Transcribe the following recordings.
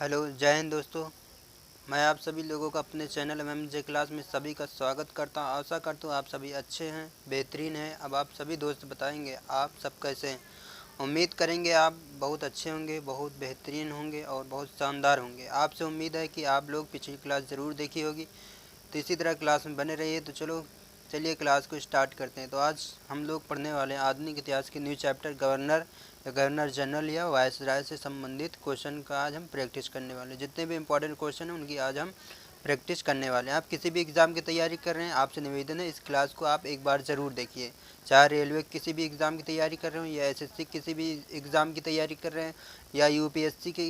Hello, जय हिंद दोस्तों। मैं आप सभी लोगों का अपने चैनल MMJ क्लास में सभी का स्वागत करता हूं। आशा करता हूं आप सभी अच्छे हैं, बेहतरीन हैं। अब आप सभी दोस्त बताएंगे आप सब कैसे हैं। उम्मीद करेंगे आप बहुत अच्छे होंगे, बहुत बेहतरीन होंगे और बहुत शानदार होंगे। आपसे उम्मीद है कि आप लोग पिछली क्लास ज़रूर देखी होगी, तो इसी तरह क्लास में बने रहिए। तो चलिए क्लास को स्टार्ट करते हैं। तो आज हम लोग पढ़ने वाले हैं आधुनिक इतिहास के न्यू चैप्टर गवर्नर या गवर्नर जनरल या वायसराय से संबंधित क्वेश्चन का आज हम प्रैक्टिस करने वाले हैं। जितने भी इंपॉर्टेंट क्वेश्चन हैं उनकी आज हम प्रैक्टिस करने वाले हैं। आप किसी भी एग्ज़ाम की तैयारी कर रहे हैं, आपसे निवेदन है इस क्लास को आप एक बार ज़रूर देखिए। चाहे रेलवे किसी भी एग्ज़ाम की तैयारी कर रहे हो या SSC किसी भी एग्ज़ाम की तैयारी कर रहे हैं या UPSC के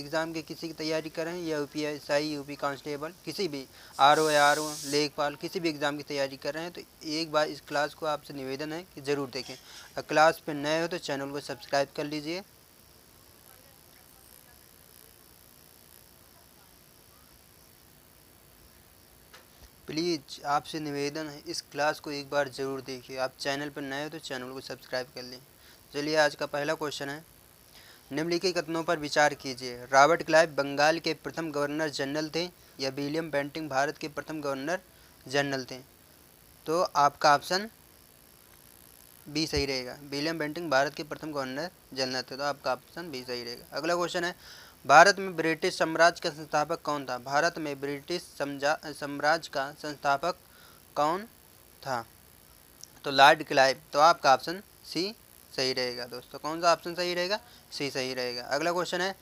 एग्ज़ाम के किसी की तैयारी कर रहे हैं या UPSI यूपी कांस्टेबल किसी भी RO या RO लेखपाल किसी भी एग्ज़ाम की तैयारी कर रहे हैं, तो एक बार इस क्लास को आपसे निवेदन है कि ज़रूर देखें। अगर क्लास पर नए हो तो चैनल को सब्सक्राइब कर लीजिए। प्लीज़ आपसे निवेदन है इस क्लास को एक बार ज़रूर देखिए। आप चैनल पर नए हो तो चैनल को सब्सक्राइब कर लें। चलिए आज का पहला क्वेश्चन है, निम्नलिखित कथनों पर विचार कीजिए। रॉबर्ट क्लाइव बंगाल के प्रथम गवर्नर जनरल थे या विलियम बेंटिंक भारत के प्रथम गवर्नर जनरल थे। तो आपका ऑप्शन बी सही रहेगा। विलियम बेंटिंक भारत के प्रथम गवर्नर जनरल थे, तो आपका ऑप्शन बी सही रहेगा। अगला क्वेश्चन है, भारत में ब्रिटिश साम्राज्य का संस्थापक कौन था। भारत में ब्रिटिश साम्राज्य का संस्थापक कौन था। तो लॉर्ड क्लाइव, तो आपका ऑप्शन सी सही रहेगा। दोस्तों कौन सा ऑप्शन सही रहेगा, सी सही रहेगा। अगला क्वेश्चन है,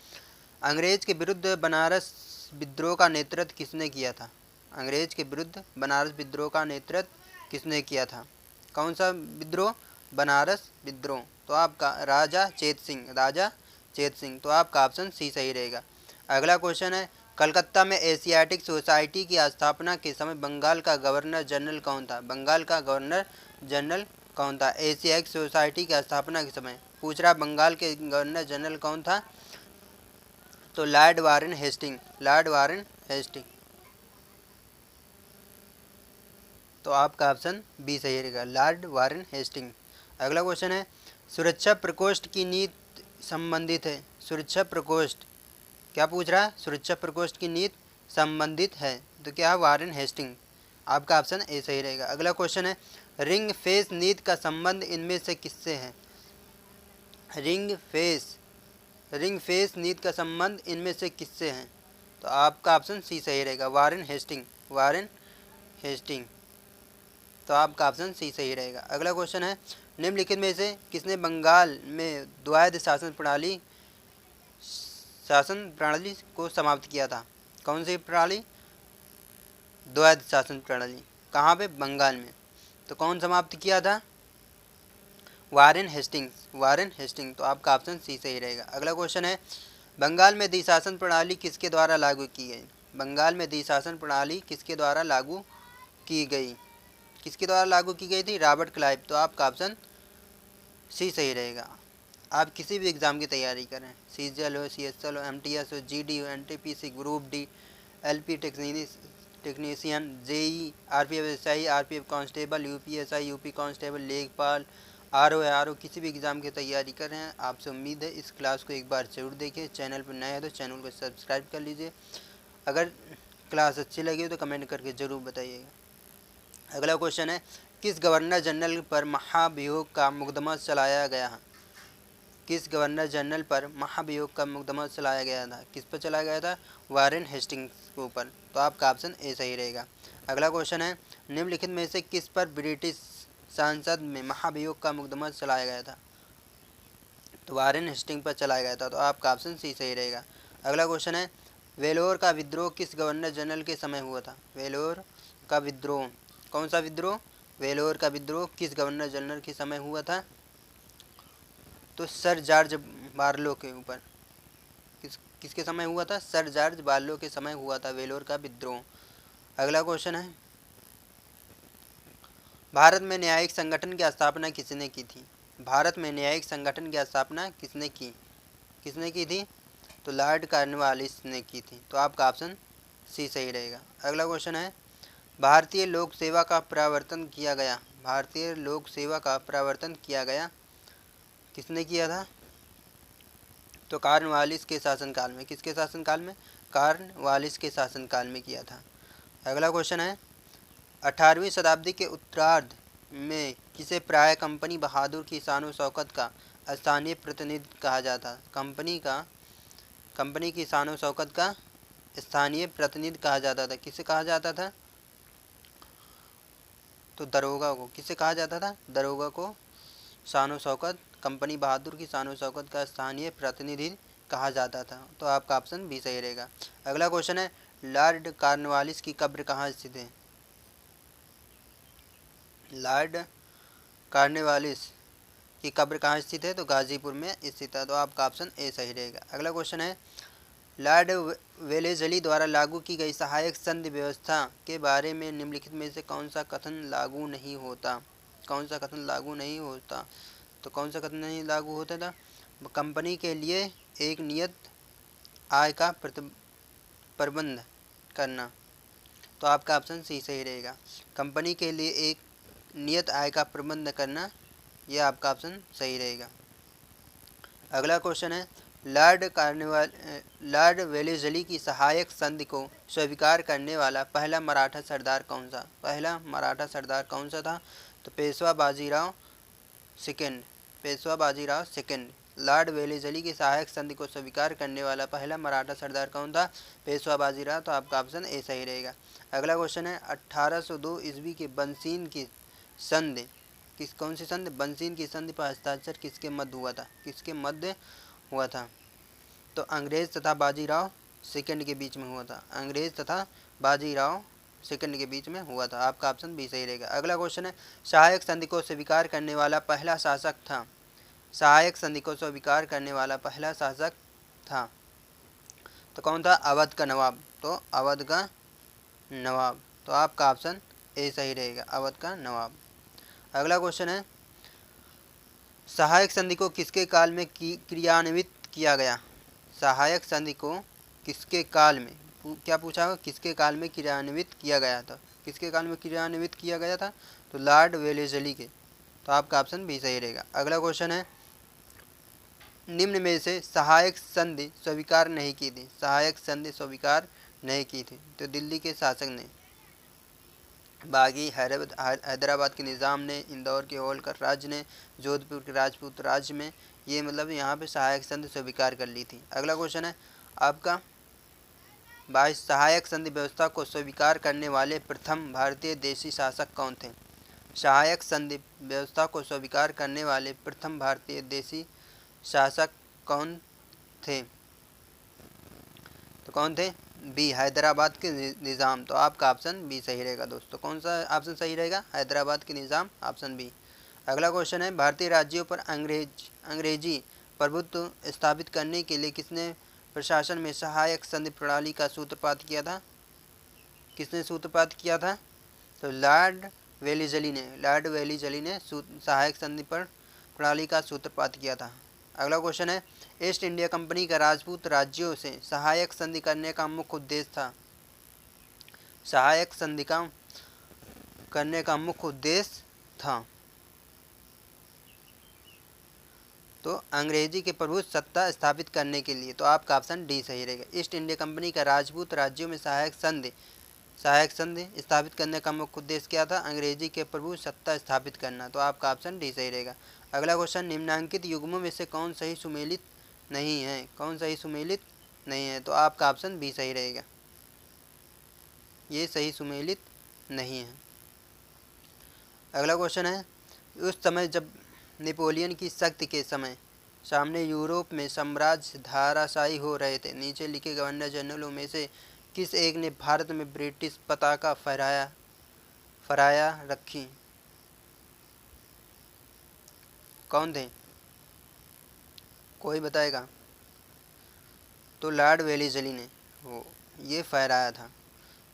अंग्रेज के विरुद्ध बनारस विद्रोह का नेतृत्व किसने किया था। अंग्रेज के विरुद्ध बनारस विद्रोह का नेतृत्व किसने किया था। कौन सा विद्रोह, बनारस विद्रोह। तो आपका राजा चेत सिंह, राजा चेत सिंह। तो आपका ऑप्शन सी सही रहेगा। अगला क्वेश्चन है, कलकत्ता में एशियाटिक सोसाइटी की स्थापना के समय बंगाल का गवर्नर जनरल कौन था। बंगाल का गवर्नर जनरल कौन था एशियाटिक सोसाइटी की स्थापना के समय। पूछ रहा बंगाल के गवर्नर जनरल कौन था। तो Lord Warren Hasting, Lord Warren Hasting. तो आपका ऑप्शन बी सही रहेगा, लॉर्ड वारेन हेस्टिंग। अगला क्वेश्चन है, सुरक्षा प्रकोष्ठ की नीति संबंधित है। सुरक्षा प्रकोष्ठ क्या पूछ रहा है, सुरक्षा प्रकोष्ठ की नीति संबंधित है, तो क्या है वारेन हेस्टिंग। आपका ऑप्शन ए सही रहेगा। अगला क्वेश्चन है, रिंग फेस नीति का संबंध इनमें से किससे है। रिंग फेस नीति का संबंध इनमें से किससे है। तो आपका ऑप्शन सी सही रहेगा, वारेन हेस्टिंग, वारेन हेस्टिंग। तो आपका ऑप्शन सी सही रहेगा। अगला क्वेश्चन है, निम्नलिखित में से किसने बंगाल में द्वैध शासन प्रणाली को समाप्त किया था। कौन सी प्रणाली, द्वैध शासन प्रणाली। कहाँ पे, बंगाल में। तो कौन समाप्त किया था, वारेन हेस्टिंग्स, वारेन हेस्टिंग। तो आपका ऑप्शन सी सही रहेगा। अगला क्वेश्चन है, बंगाल में द्विशासन प्रणाली किसके द्वारा लागू की गई। बंगाल में द्विशासन प्रणाली किसके द्वारा लागू की गई, किसके द्वारा लागू की गई थी, रॉबर्ट क्लाइव। तो आपका ऑप्शन सी सही रहेगा। आप किसी भी एग्ज़ाम की तैयारी करें, CGL हो, CSL हो, MTS हो, GD हो, NTPC, group D, LP technician, JE, RPF SI, RPF constable, UPSI UP constable, लेखपाल, RO किसी भी एग्ज़ाम की तैयारी कर रहे हैं, आपसे उम्मीद है इस क्लास को एक बार ज़रूर देखिए। चैनल पर नए हैं तो चैनल को सब्सक्राइब कर लीजिए। अगर क्लास अच्छी लगी हो तो कमेंट करके ज़रूर बताइएगा। अगला क्वेश्चन है, किस गवर्नर जनरल पर महाभियोग का मुकदमा चलाया गया है। किस गवर्नर जनरल पर महाभियोग का मुकदमा चलाया गया था, किस पर चलाया गया था, वारेन हेस्टिंग्स के ऊपर। तो आपका ऑप्शन ए सही रहेगा। अगला क्वेश्चन है, निम्नलिखित में से किस पर ब्रिटिश संसद में महाभियोग का मुकदमा चलाया गया था। तो वारेन हेस्टिंग पर चलाया गया था। तो आपका ऑप्शन सी सही रहेगा। अगला क्वेश्चन है, वेलोर का विद्रोह किस गवर्नर जनरल के समय हुआ था। वेलोर का विद्रोह, कौन सा विद्रोह, वेलोर का विद्रोह किस गवर्नर जनरल के समय हुआ था। तो सर जॉर्ज बार्लो के ऊपर, किसके समय हुआ था, सर जॉर्ज बार्लो के समय हुआ था वेलोर का विद्रोह। अगला क्वेश्चन है, भारत में न्यायिक संगठन की स्थापना किसने की थी। भारत में न्यायिक संगठन की स्थापना किसने की थी। तो लॉर्ड कॉर्नवालिस ने की थी। तो आपका ऑप्शन सी सही रहेगा। अगला क्वेश्चन है, भारतीय लोक सेवा का प्रवर्तन किया गया। भारतीय लोक सेवा का प्रवर्तन किया गया किसने किया था। तो कॉर्नवालिस के शासनकाल में। किसके शासनकाल में? कॉर्नवालिस के शासनकाल में किया था। अगला क्वेश्चन है 18वीं शताब्दी के उत्तरार्ध में किसे प्राय कंपनी बहादुर की शान शौकत का स्थानीय प्रतिनिधि कहा जाता? कंपनी की शान शौकत का स्थानीय प्रतिनिधि कहा जाता था। किसे कहा जाता था? तो दरोगा को। किसे कहा जाता था? दरोगा को शान शौकत, कंपनी बहादुर की शान शौकत का स्थानीय प्रतिनिधि कहा जाता था। तो आपका ऑप्शन बी सही रहेगा। अगला क्वेश्चन है लॉर्ड कॉर्नवालिस की कब्र कहाँ स्थित है? लॉर्ड कॉर्नवालिस की कब्र कहाँ स्थित है? तो गाजीपुर में स्थित है। तो आपका ऑप्शन ए सही रहेगा। अगला क्वेश्चन है लॉर्ड वेलेजली द्वारा लागू की गई सहायक संधि व्यवस्था के बारे में निम्नलिखित में से कौन सा कथन लागू नहीं होता? कौन सा कथन लागू नहीं होता? तो कौन सा कथन नहीं लागू होता था? कंपनी के लिए एक नियत आय का प्रबंध करना। तो आपका ऑप्शन सी सही रहेगा। कंपनी के लिए एक नियत आय का प्रबंध करना, यह आपका ऑप्शन सही रहेगा। अगला क्वेश्चन है लॉर्ड वेलेजली की सहायक संधि को स्वीकार करने वाला पहला मराठा सरदार कौन सा? पहला मराठा सरदार कौन सा था? तो Peshwa Bajirao second. Peshwa Bajirao second. Lord Wellesley की सहायक संधि को स्वीकार करने वाला पहला मराठा सरदार कौन था? पेशवा बाजीराव। तो आपका ऑप्शन ए सही रहेगा। अगला क्वेश्चन है 1802 ईस्वी के बंसीन की संधि, कौन सी संधि? बंसीन की संधि पर हस्ताक्षर किसके मध्य हुआ था? किसके मध्य हुआ था? तो अंग्रेज तथा बाजीराव सेकंड के बीच में हुआ था। अंग्रेज तथा बाजीराव सेकंड के बीच में हुआ था। आपका ऑप्शन बी सही रहेगा। अगला क्वेश्चन है सहायक संधि को स्वीकार करने वाला पहला शासक था। सहायक संधि को स्वीकार करने वाला पहला शासक था तो कौन था? अवध का नवाब। तो अवध का नवाब। तो आपका ऑप्शन ए सही रहेगा, अवध का नवाब। अगला क्वेश्चन है सहायक संधि को किसके काल में क्रियान्वित किया गया? सहायक संधि को किसके काल में, क्या पूछा होगा? किसके काल में क्रियान्वित किया गया था? किसके काल में क्रियान्वित किया गया था? तो लॉर्ड वेलेजली के। तो आपका ऑप्शन भी सही रहेगा। अगला क्वेश्चन है निम्न में से सहायक संधि स्वीकार नहीं की थी। सहायक संधि स्वीकार नहीं की थी तो दिल्ली के शासक ने, बागी हैदराबाद के निज़ाम ने, इंदौर के होलकर राज्य ने, जोधपुर के राजपूत राज्य में, ये मतलब यहाँ पे सहायक संधि स्वीकार कर ली थी। अगला क्वेश्चन है आपका 22 सहायक संधि व्यवस्था को स्वीकार करने वाले प्रथम भारतीय देशी शासक कौन थे? सहायक संधि व्यवस्था को स्वीकार करने वाले प्रथम भारतीय देशी शासक कौन थे? तो कौन थे? बी हैदराबाद के निज़ाम। तो आपका ऑप्शन बी सही रहेगा दोस्तों। कौन सा ऑप्शन सही रहेगा? हैदराबाद के निज़ाम, ऑप्शन बी। अगला क्वेश्चन है भारतीय राज्यों पर अंग्रेजी प्रभुत्व स्थापित करने के लिए किसने प्रशासन में सहायक संधि प्रणाली का सूत्रपात किया था? किसने सूत्रपात किया था? तो लॉर्ड वेलेजली ने। लॉर्ड वेलेजली ने सहायक संधि प्रणाली का सूत्रपात किया था। अगला क्वेश्चन है ईस्ट इंडिया कंपनी का राजपूत राज्यों से सहायक संधि करने का मुख्य उद्देश्य था। सहायक संधि का करने का मुख्य उद्देश्य था तो अंग्रेजी के प्रभुत्व सत्ता स्थापित करने के लिए। तो आपका ऑप्शन डी सही रहेगा। ईस्ट इंडिया कंपनी का राजपूत राज्यों में सहायक संधि स्थापित करने का मुख्य उद्देश्य क्या था? अंग्रेजी के प्रभु सत्ता स्थापित करना। तो आपका ऑप्शन डी सही रहेगा। अगला क्वेश्चन निम्नांकित युग्मों में से कौन सही सुमेलित नहीं है? कौन सही सुमेलित नहीं है? तो आपका ऑप्शन बी सही रहेगा, ये सही सुमेलित नहीं है। अगला क्वेश्चन है उस समय जब नेपोलियन की शक्ति के समय सामने यूरोप में साम्राज्य धाराशायी हो रहे थे, नीचे लिखे गवर्नर जनरलों में से किस एक ने भारत में ब्रिटिश पताका फहराया रखी? कौन थे? कोई बताएगा? तो लॉर्ड वेलेजली ने वो ये फहराया था,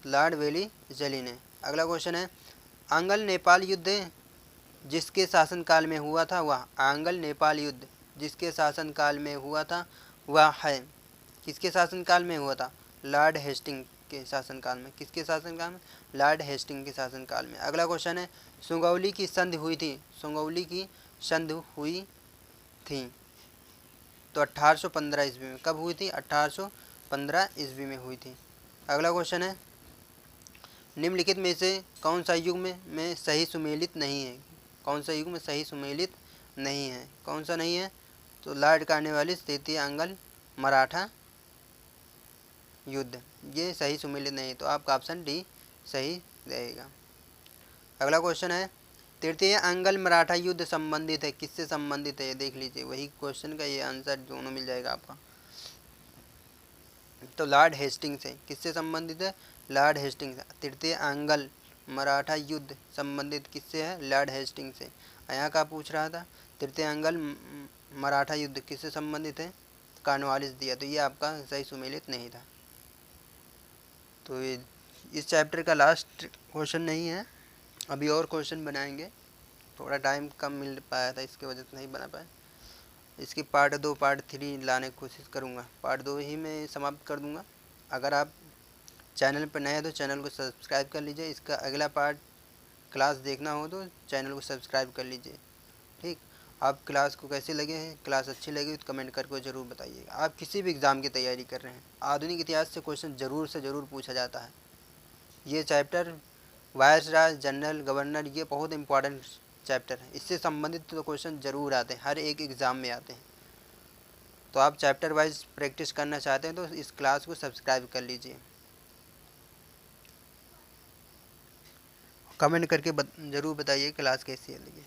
लॉर्ड वेलेजली ने। अगला क्वेश्चन है आंग्ल नेपाल युद्ध जिसके शासनकाल में हुआ था वह, आंग्ल नेपाल युद्ध जिसके शासनकाल में हुआ था वह है, किसके शासनकाल में हुआ था? लॉर्ड हेस्टिंग के शासनकाल में। किसके शासनकाल में? लॉर्ड हेस्टिंग के शासनकाल में। अगला क्वेश्चन है सुगौली की संधि हुई थी। सुगौली की संधि हुई थी तो 1815 ईस्वी में। कब हुई थी? 1815 ईस्वी में हुई थी। अगला क्वेश्चन है, निम्नलिखित में से कौन सा युग में सही सुमेलित नहीं है? कौन सा युग में सही सुमेलित नहीं है? कौन सा नहीं है? तो लॉर्ड कॉर्नवालिस, तृतीय अंगल मराठा युद्ध, ये सही सुमेलित नहीं है, तो आपका ऑप्शन डी सही रहेगा। अगला क्वेश्चन है, तृतीय अंगल मराठा युद्ध संबंधित है, किससे संबंधित है? ये देख लीजिए, वही क्वेश्चन का ये आंसर दोनों मिल जाएगा आपका। तो लॉर्ड हेस्टिंग से। किससे संबंधित है? लॉर्ड हेस्टिंग से। तृतीय अंगल मराठा युद्ध संबंधित किससे है? लॉर्ड हेस्टिंग से। यहाँ का पूछ रहा था तृतीय अंगल मराठा युद्ध किससे संबंधित है? कॉर्नवालिस दिया, तो ये आपका सही सुमेलित नहीं था। तो ये इस चैप्टर का लास्ट क्वेश्चन नहीं है, अभी और क्वेश्चन बनाएंगे, थोड़ा टाइम कम मिल पाया था इसकी वजह से नहीं बना पाया। इसकी पार्ट 2 पार्ट 3 लाने की कोशिश करूँगा, पार्ट 2 ही में समाप्त कर दूँगा। अगर आप चैनल पर नए हैं तो चैनल को सब्सक्राइब कर लीजिए, इसका अगला पार्ट क्लास देखना हो तो चैनल को सब्सक्राइब कर लीजिए। ठीक, आप क्लास को कैसे लगे हैं? क्लास अच्छी लगी तो कमेंट करके ज़रूर बताइएगा। आप किसी भी एग्ज़ाम की तैयारी कर रहे हैं, आधुनिक इतिहास से क्वेश्चन ज़रूर से ज़रूर पूछा जाता है। ये चैप्टर वायसराय, जनरल, गवर्नर, ये बहुत इंपॉर्टेंट चैप्टर है, इससे संबंधित तो क्वेश्चन ज़रूर आते हैं, हर एक एग्ज़ाम में आते हैं। तो आप चैप्टर वाइज प्रैक्टिस करना चाहते हैं तो इस क्लास को सब्सक्राइब कर लीजिए। कमेंट करके ज़रूर बताइए क्लास कैसी है लगी।